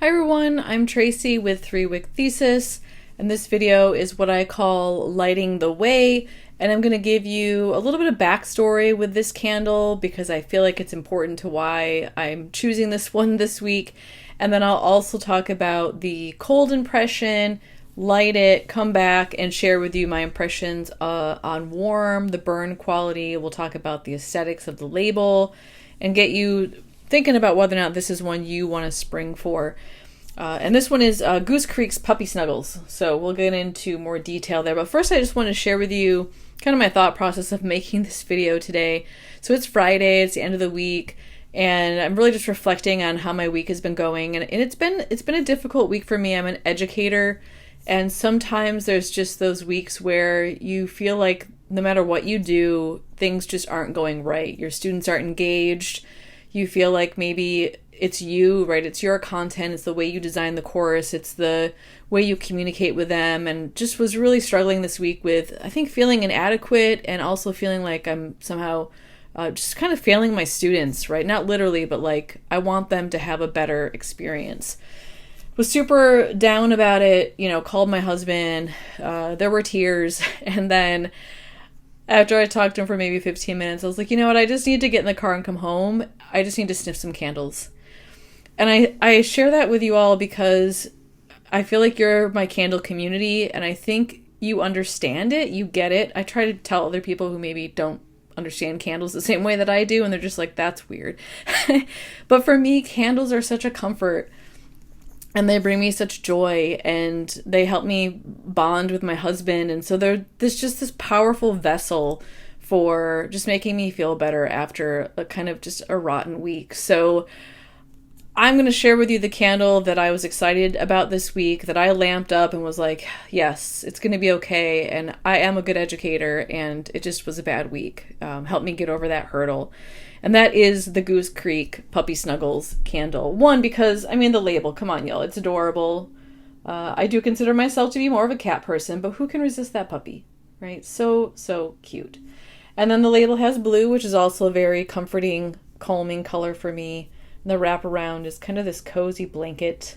Hi everyone, I'm Tracy with Wick Thesis, and this video is what I call lighting the way, and I'm going to give you a little bit of backstory with this candle because I feel like it's important to why I'm choosing this one this week, and then I'll also talk about the cold impression, light it, come back, and share with you my impressions on warm, the burn quality. We'll talk about the aesthetics of the label, and get you thinking about whether or not this is one you want to spring for. And this one is Goose Creek's Puppy Snuggles. So we'll get into more detail there. But first I just want to share with you kind of my thought process of making this video today. So it's Friday, it's the end of the week, and I'm really just reflecting on how my week has been going. And it's been a difficult week for me. I'm an educator, and sometimes there's just those weeks where you feel like no matter what you do, things just aren't going right. Your students aren't engaged. You feel like maybe it's you, right? It's your content. It's the way you design the course. It's the way you communicate with them. And just was really struggling this week with, I think, feeling inadequate and also feeling like I'm somehow just kind of failing my students, right? Not literally, but like I want them to have a better experience. Was super down about it, called my husband. There were tears. And then after I talked to him for maybe 15 minutes, I was like, you know what? I just need to get in the car and come home. I just need to sniff some candles. And I share that with you all because I feel like you're my candle community, and I think you understand it, you get it. I try to tell other people who maybe don't understand candles the same way that I do, and they're just like, that's weird. But for me, candles are such a comfort, and they bring me such joy, and they help me bond with my husband. And so they're this powerful vessel for just making me feel better after a kind of just a rotten week. So I'm going to share with you the candle that I was excited about this week, that I lamped up and was like, yes, it's going to be okay. And I am a good educator, and it just was a bad week. Help me get over that hurdle. And that is the Goose Creek Puppy Snuggles candle. One, because, the label, come on, y'all, it's adorable. I do consider myself to be more of a cat person, but who can resist that puppy, right? So cute. And then the label has blue, which is also a very comforting, calming color for me. And the wraparound is kind of this cozy blanket.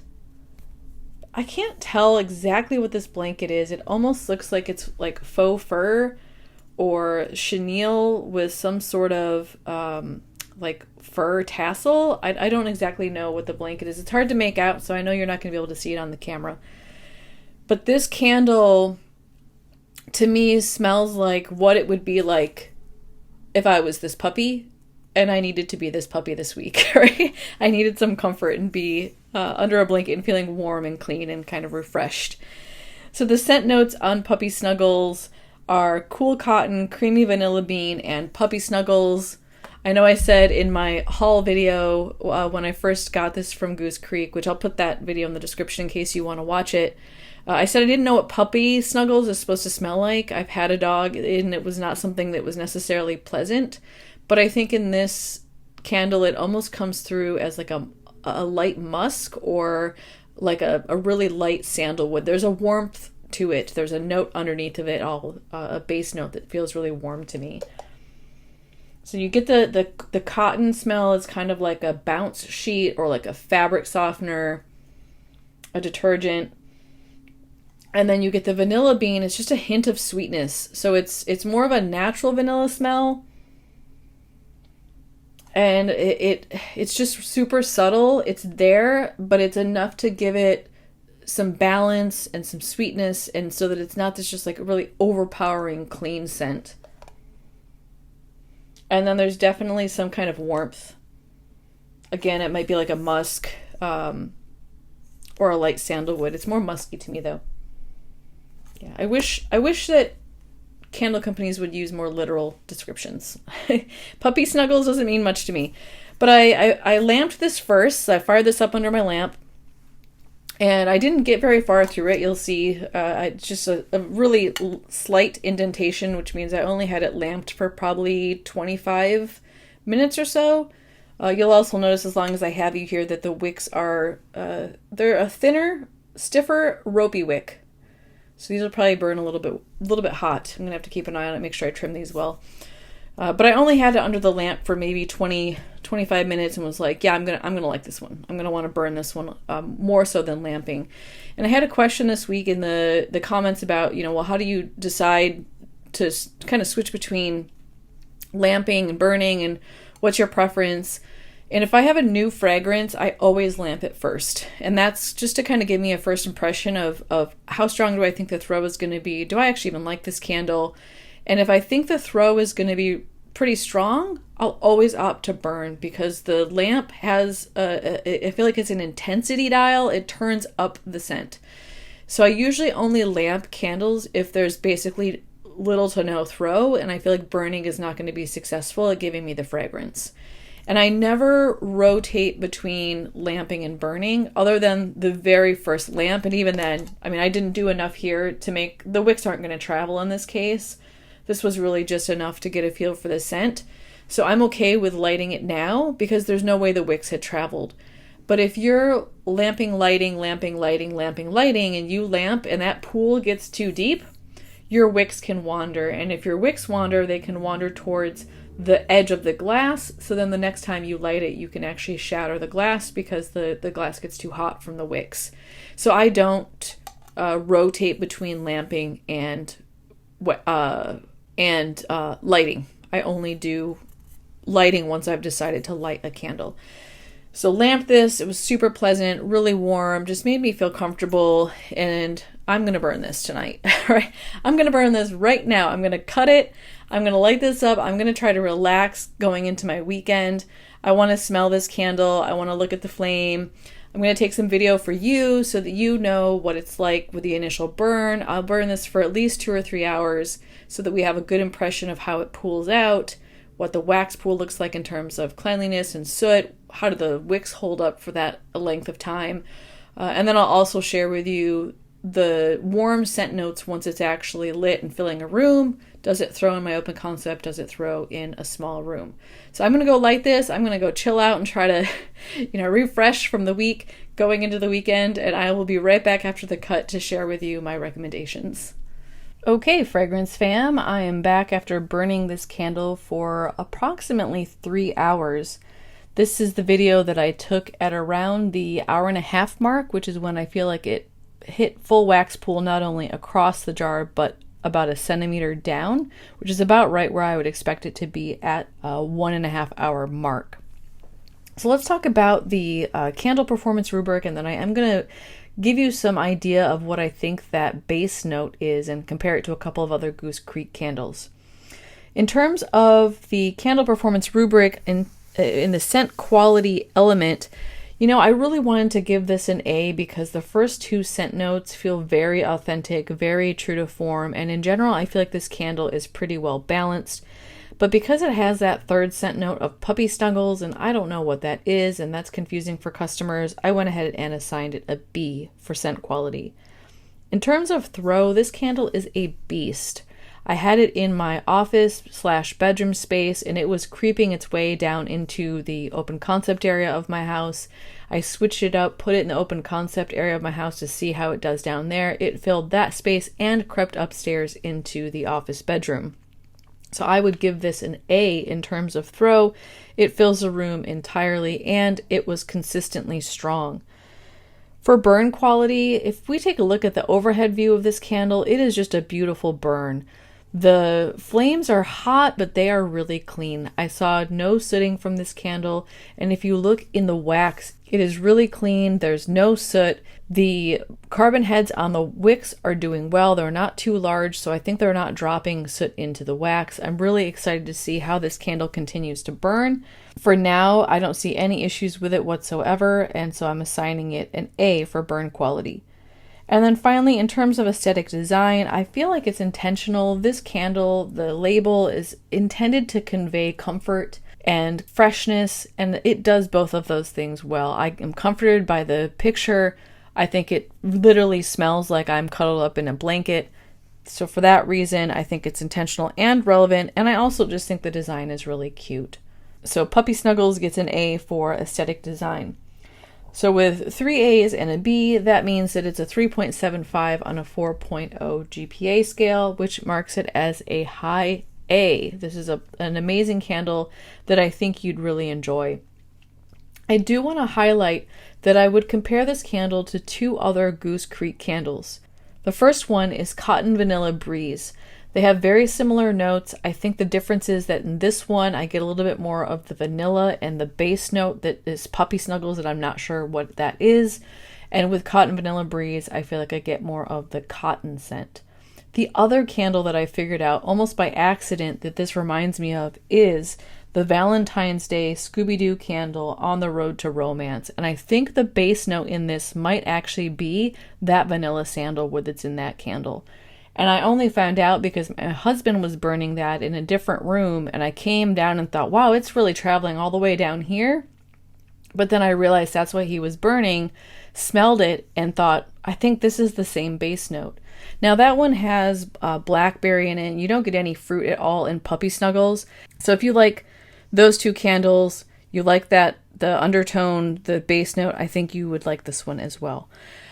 I can't tell exactly what this blanket is. It almost looks like it's like faux fur or chenille with some sort of like fur tassel. I don't exactly know what the blanket is. It's hard to make out, so I know you're not going to be able to see it on the camera. But this candle, to me, smells like what it would be like if I was this puppy and I needed to be this puppy this week, right? I needed some comfort and be under a blanket and feeling warm and clean and kind of refreshed. So the scent notes on Puppy Snuggles are cool cotton, creamy vanilla bean, and puppy snuggles. I know I said in my haul video when I first got this from Goose Creek, which I'll put that video in the description in case you want to watch it, I said I didn't know what puppy snuggles is supposed to smell like. I've had a dog, and it was not something that was necessarily pleasant. But I think in this candle, it almost comes through as like a light musk or like a really light sandalwood. There's a warmth to it. There's a note underneath of it all, a base note that feels really warm to me. So you get the cotton smell. It's kind of like a bounce sheet or like a fabric softener, a detergent. And then you get the vanilla bean. It's just a hint of sweetness. So it's more of a natural vanilla smell. And it's just super subtle. It's there, but it's enough to give it some balance and some sweetness, and so that it's not this just like a really overpowering clean scent. And then there's definitely some kind of warmth. Again, it might be like a musk or a light sandalwood. It's more musky to me though. Yeah, I wish that candle companies would use more literal descriptions. Puppy Snuggles doesn't mean much to me. But I lamped this first. So I fired this up under my lamp. And I didn't get very far through it. You'll see just a really slight indentation, which means I only had it lamped for probably 25 minutes or so. You'll also notice, as long as I have you here, that the wicks are, they're a thinner, stiffer, ropey wick. So these will probably burn a little bit hot. I'm going to have to keep an eye on it, make sure I trim these well. But I only had it under the lamp for maybe 25 minutes and was like, yeah, I'm gonna like this one. I'm gonna want to burn this one more so than lamping. And I had a question this week in the comments about, well, how do you decide to kind of switch between lamping and burning, and what's your preference? And if I have a new fragrance, I always lamp it first. And that's just to kind of give me a first impression of how strong do I think the throw is going to be? Do I actually even like this candle? And if I think the throw is going to be pretty strong, I'll always opt to burn, because the lamp has, I feel like it's an intensity dial. It turns up the scent. So I usually only lamp candles if there's basically little to no throw, and I feel like burning is not going to be successful at giving me the fragrance. And I never rotate between lamping and burning other than the very first lamp. And even then, I didn't do enough here to make, the wicks aren't going to travel in this case. This was really just enough to get a feel for the scent. So I'm okay with lighting it now because there's no way the wicks had traveled. But if you're lamping, lighting, lamping, lighting, lamping, lighting, and you lamp and that pool gets too deep, your wicks can wander. And if your wicks wander, they can wander towards the edge of the glass. So then the next time you light it, you can actually shatter the glass because the glass gets too hot from the wicks. So I don't rotate between lamping and lighting. I only do lighting once I've decided to light a candle. So lamped this, it was super pleasant, really warm, just made me feel comfortable, and I'm going to burn this tonight, right? I'm going to burn this right now. I'm going to cut it. I'm going to light this up. I'm going to try to relax going into my weekend. I want to smell this candle. I want to look at the flame. I'm going to take some video for you so that you know what it's like with the initial burn. I'll burn this for at least 2 or 3 hours so that we have a good impression of how it pools out, what the wax pool looks like in terms of cleanliness and soot, how do the wicks hold up for that length of time. And then I'll also share with you the warm scent notes once it's actually lit and filling a room. Does it throw in my open concept? Does it throw in a small room? So I'm going to go light this. I'm going to go chill out and try to, refresh from the week going into the weekend. And I will be right back after the cut to share with you my recommendations. Okay, fragrance fam, I am back after burning this candle for approximately 3 hours. This is the video that I took at around the 1.5 hour mark, which is when I feel like it hit full wax pool not only across the jar, but about 1 centimeter down, which is about right where I would expect it to be at a 1.5 hour mark. So let's talk about the candle performance rubric, and then I am going to give you some idea of what I think that base note is and compare it to a couple of other Goose Creek candles. In terms of the candle performance rubric in the scent quality element, I really wanted to give this an A because the first 2 scent notes feel very authentic, very true to form, and in general I feel like this candle is pretty well balanced. But because it has that 3rd scent note of puppy Snuggles, and I don't know what that is, and that's confusing for customers, I went ahead and assigned it a B for scent quality. In terms of throw, this candle is a beast. I had it in my office/bedroom space, and it was creeping its way down into the open concept area of my house. I switched it up, put it in the open concept area of my house to see how it does down there. It filled that space and crept upstairs into the office bedroom. So I would give this an A in terms of throw. It fills the room entirely, and it was consistently strong. For burn quality, if we take a look at the overhead view of this candle, it is just a beautiful burn. The flames are hot, but they are really clean. I saw no sooting from this candle, and if you look in the wax, it is really clean. There's no soot. The carbon heads on the wicks are doing well. They're not too large, so I think they're not dropping soot into the wax. I'm really excited to see how this candle continues to burn. For now, I don't see any issues with it whatsoever, and so I'm assigning it an A for burn quality. And then finally, in terms of aesthetic design, I feel like it's intentional. This candle, the label is intended to convey comfort and freshness, and it does both of those things well. I am comforted by the picture. I think it literally smells like I'm cuddled up in a blanket. So for that reason, I think it's intentional and relevant, and I also just think the design is really cute. So Puppy Snuggles gets an A for aesthetic design. So with 3 A's and a B, that means that it's a 3.75 on a 4.0 GPA scale, which marks it as a high A. This is an amazing candle that I think you'd really enjoy. I do want to highlight that I would compare this candle to 2 other Goose Creek candles. The first one is Cotton Vanilla Breeze. They have very similar notes. I think the difference is that in this one, I get a little bit more of the vanilla and the base note that is Puppy Snuggles, that I'm not sure what that is. And with Cotton Vanilla Breeze, I feel like I get more of the cotton scent. The other candle that I figured out almost by accident that this reminds me of is the Valentine's Day Scooby-Doo candle, On the Road to Romance. And I think the base note in this might actually be that vanilla sandalwood that's in that candle. And I only found out because my husband was burning that in a different room, and I came down and thought, wow, it's really traveling all the way down here. But then I realized that's what he was burning, smelled it, and thought, I think this is the same base note. Now that one has blackberry in it, and you don't get any fruit at all in Puppy Snuggles. So if you like those 2 candles, you like that, the undertone, the base note, I think you would like this one as well.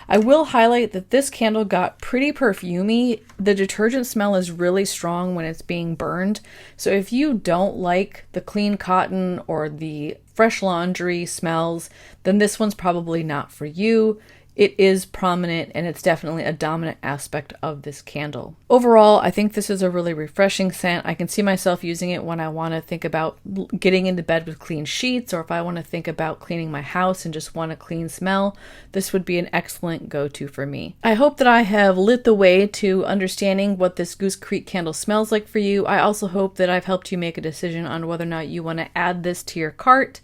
I will highlight that this candle got pretty perfumey. The detergent smell is really strong when it's being burned. So if you don't like the clean cotton or the fresh laundry smells, then this one's probably not for you. It is prominent, and it's definitely a dominant aspect of this candle. Overall, I think this is a really refreshing scent. I can see myself using it when I want to think about getting into bed with clean sheets, or if I want to think about cleaning my house and just want a clean smell. This would be an excellent go-to for me. I hope that I have lit the way to understanding what this Goose Creek candle smells like for you. I also hope that I've helped you make a decision on whether or not you want to add this to your cart.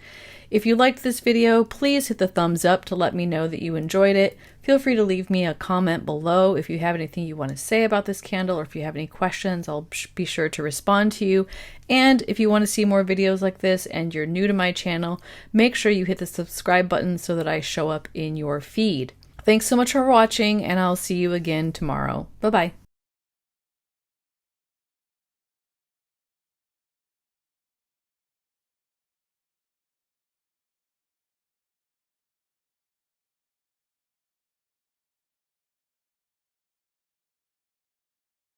If you liked this video, please hit the thumbs up to let me know that you enjoyed it. Feel free to leave me a comment below if you have anything you want to say about this candle, or if you have any questions, I'll be sure to respond to you. And if you want to see more videos like this and you're new to my channel, make sure you hit the subscribe button so that I show up in your feed. Thanks so much for watching, and I'll see you again tomorrow. Bye-bye.